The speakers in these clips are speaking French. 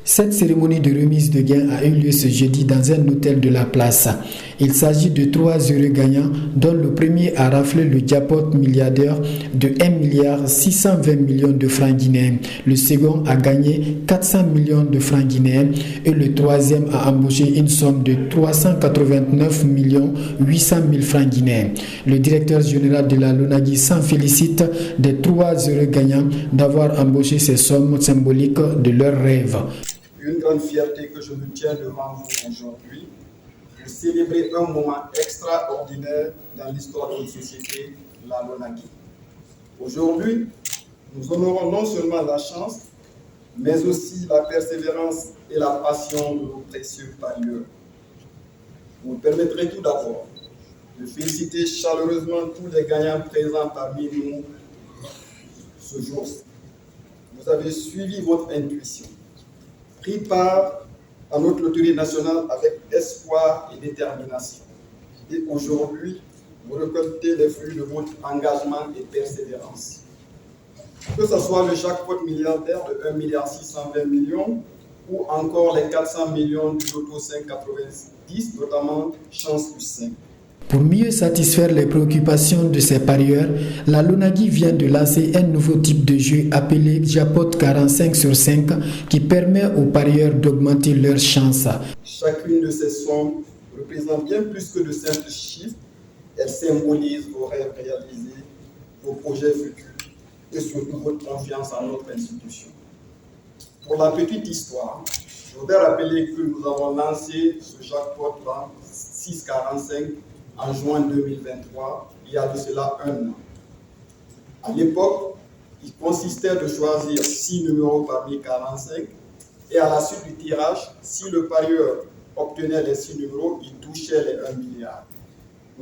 Cette cérémonie de remise de gains a eu lieu ce jeudi dans un hôtel de la place. Il s'agit de 3 heureux gagnants dont le premier a raflé le jackpot milliardaire de 1,620 milliard de francs guinéens. Le second a gagné 400 millions de francs guinéens et le troisième a embauché une somme de 389 800 000 francs guinéens. Le directeur général de la LONAGUI s'en félicite des 3 heureux gagnants d'avoir embauché ces sommes symboliques de leurs rêves. Une grande fierté que je me tiens devant vous aujourd'hui pour célébrer un moment extraordinaire dans l'histoire de notre société, la LONAGUI. Aujourd'hui, nous honorons non seulement la chance, mais aussi la persévérance et la passion de nos précieux parieurs. Vous me permettrez tout d'abord de féliciter chaleureusement tous les gagnants présents parmi nous ce jour-ci. Vous avez suivi votre intuition, pris part à notre loterie nationale avec espoir et détermination. Et aujourd'hui, vous récoltez les fruits de votre engagement et persévérance. Que ce soit le jackpot milliardaire de 1,620 milliard ou encore les 400 millions du loto 590, notamment Chance plus 5. Pour mieux satisfaire les préoccupations de ses parieurs, la LONAGUI vient de lancer un nouveau type de jeu appelé Jackpot 45 sur 5 qui permet aux parieurs d'augmenter leurs chances. Chacune de ces sommes représente bien plus que de simples chiffres. Elle symbolise vos rêves réalisés, vos projets futurs et surtout votre confiance en notre institution. Pour la petite histoire, je voudrais rappeler que nous avons lancé ce jackpot-là 645 en juin 2023, il y a de cela 1 an. À l'époque, il consistait de choisir 6 numéros parmi 45 et à la suite du tirage, si le parieur obtenait les 6 numéros, il touchait les 1 milliard.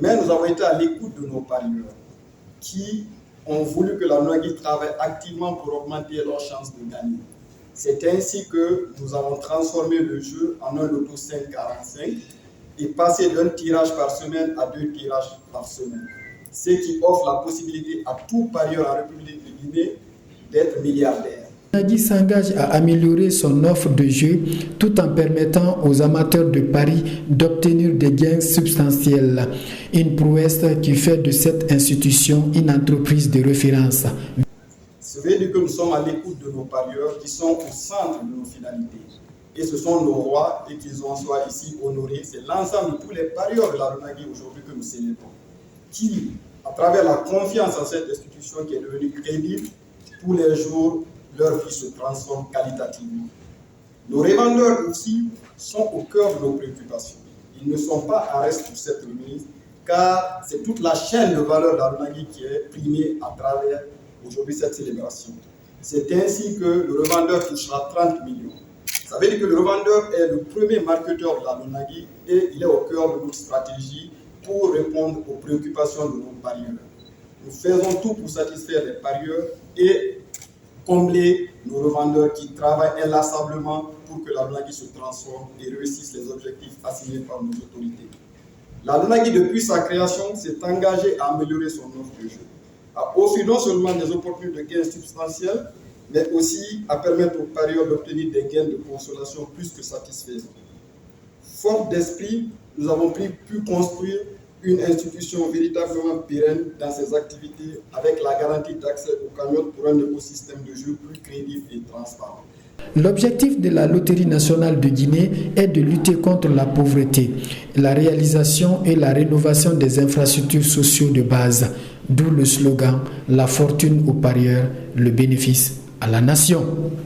Mais nous avons été à l'écoute de nos parieurs qui ont voulu que la LONAGUI travaille activement pour augmenter leurs chances de gagner. C'est ainsi que nous avons transformé le jeu en un loto 545 et passer d'un tirage par semaine à 2 tirages par semaine, ce qui offre la possibilité à tout parieur en République de Guinée d'être milliardaire. LONAGUI s'engage à améliorer son offre de jeu tout en permettant aux amateurs de paris d'obtenir des gains substantiels. Une prouesse qui fait de cette institution une entreprise de référence. Ça veut dire que nous sommes à l'écoute de nos parieurs qui sont au centre de nos finalités. Et ce sont nos rois et qu'ils en soient ici honorés. C'est l'ensemble de tous les parieurs de la LONAGUI aujourd'hui que nous célébrons, qui, à travers la confiance en cette institution qui est devenue crédible, tous les jours, leur vie se transforme qualitativement. Nos revendeurs aussi sont au cœur de nos préoccupations. Ils ne sont pas à reste pour cette remise, car c'est toute la chaîne de valeur de la LONAGUI qui est primée à travers aujourd'hui cette célébration. C'est ainsi que le revendeur touchera 30 millions. Ça veut dire que le revendeur est le premier marketeur de la LONAGUI et il est au cœur de notre stratégie pour répondre aux préoccupations de nos parieurs. Nous faisons tout pour satisfaire les parieurs et combler nos revendeurs qui travaillent inlassablement pour que la LONAGUI se transforme et réussisse les objectifs assignés par nos autorités. La LONAGUI, depuis sa création, s'est engagée à améliorer son offre de jeu, à offrir non seulement des opportunités de gains substantiels, mais aussi à permettre aux parieurs d'obtenir des gains de consolation plus que satisfaisants. Fort d'esprit, nous avons pu construire une institution véritablement pérenne dans ses activités avec la garantie d'accès aux cagnottes pour un écosystème de jeu plus crédible et transparent. L'objectif de la Loterie nationale de Guinée est de lutter contre la pauvreté, la réalisation et la rénovation des infrastructures sociales de base, d'où le slogan « La fortune aux parieurs, le bénéfice à la nation ».